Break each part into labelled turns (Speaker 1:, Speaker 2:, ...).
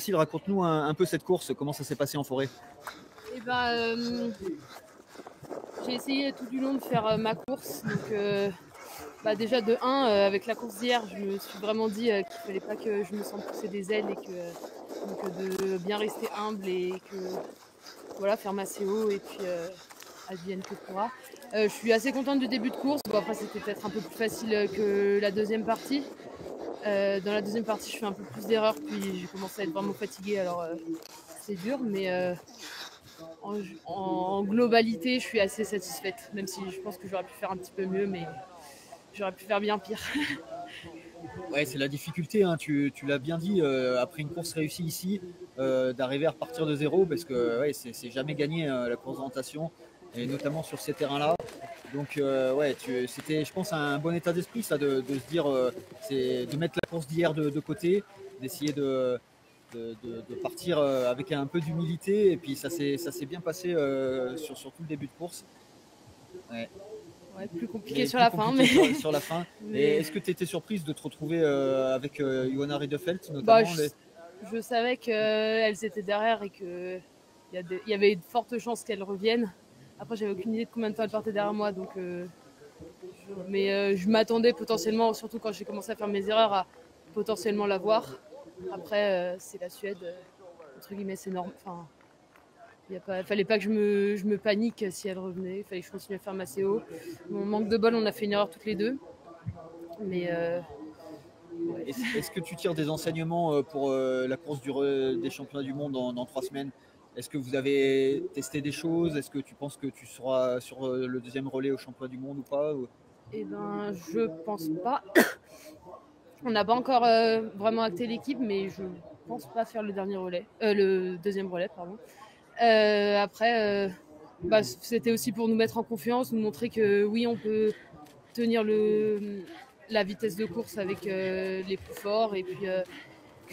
Speaker 1: Cécile, raconte-nous un peu cette course, comment ça s'est passé en forêt?
Speaker 2: Et j'ai essayé tout du long de faire ma course. Donc, déjà de 1, avec la course d'hier, je me suis vraiment dit qu'il fallait pas que je me sente pousser des ailes et donc de bien rester humble et que voilà, faire ma CO et puis advienne que pourra. Je suis assez contente du début de course. Bon, après, c'était peut-être un peu plus facile que la deuxième partie. Dans la deuxième partie, je fais un peu plus d'erreurs, puis j'ai commencé à être vraiment fatiguée, alors c'est dur, mais en globalité, je suis assez satisfaite, même si je pense que j'aurais pu faire un petit peu mieux, mais j'aurais pu faire bien pire.
Speaker 1: Ouais, c'est la difficulté, hein, tu l'as bien dit, après une course réussie ici, d'arriver à repartir de zéro, parce que ouais, c'est jamais gagné la course d'orientation, et notamment sur ces terrains-là. Donc ouais, c'était, je pense, un bon état d'esprit, ça, de se dire, c'est de mettre la course d'hier de côté, d'essayer de partir avec un peu d'humilité, et puis ça s'est bien passé sur tout le début de course. Ouais.
Speaker 2: Ouais, plus compliqué
Speaker 1: Mais
Speaker 2: sur
Speaker 1: plus
Speaker 2: la fin,
Speaker 1: compliqué
Speaker 2: mais,
Speaker 1: sur la fin. Et
Speaker 2: mais
Speaker 1: est-ce que tu étais surprise de te retrouver avec Johanna Riedefeld
Speaker 2: bah,
Speaker 1: notamment
Speaker 2: je savais qu'elles étaient derrière et qu'il y avait de fortes chances qu'elles reviennent. Après, j'avais aucune idée de combien de temps elles partaient derrière moi, donc je m'attendais potentiellement, surtout quand j'ai commencé à faire mes erreurs, à potentiellement la voir. Après, c'est la Suède, entre guillemets, c'est normal. Enfin, fallait pas que je me panique si elle revenait. Il fallait que je continue à faire ma CO. Mon manque de bol, on a fait une erreur toutes les deux. Mais ouais.
Speaker 1: Est-ce que tu tires des enseignements pour la course des championnats du monde dans 3 semaines? Est-ce que vous avez testé des choses? Est-ce que tu penses que tu seras sur le deuxième relais au championnat du monde ou pas?
Speaker 2: Eh ben, je pense pas. On n'a pas encore vraiment acté l'équipe, mais je pense pas faire le dernier relais, le deuxième relais, pardon. Après, c'était aussi pour nous mettre en confiance, nous montrer que oui, on peut tenir la vitesse de course avec les plus forts, et puis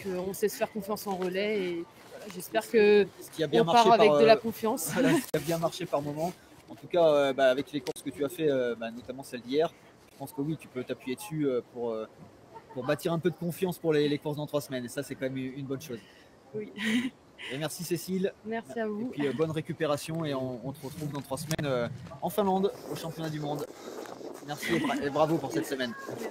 Speaker 2: qu'on sait se faire confiance en relais. Et voilà, j'espère que
Speaker 1: Ce qui a bien
Speaker 2: on part
Speaker 1: marché par,
Speaker 2: avec de la confiance.
Speaker 1: voilà, ce qui a bien marché par moment. En tout cas, avec les courses que tu as fait, notamment celle d'hier, je pense que oui, tu peux t'appuyer dessus pour bâtir un peu de confiance pour les courses dans 3 semaines. Et ça, c'est quand même une bonne chose.
Speaker 2: Oui.
Speaker 1: Et merci Cécile.
Speaker 2: Merci à
Speaker 1: Et
Speaker 2: vous.
Speaker 1: puis bonne récupération, et on te retrouve dans 3 semaines en Finlande au championnat du monde. Merci et bravo pour cette semaine.
Speaker 2: Merci.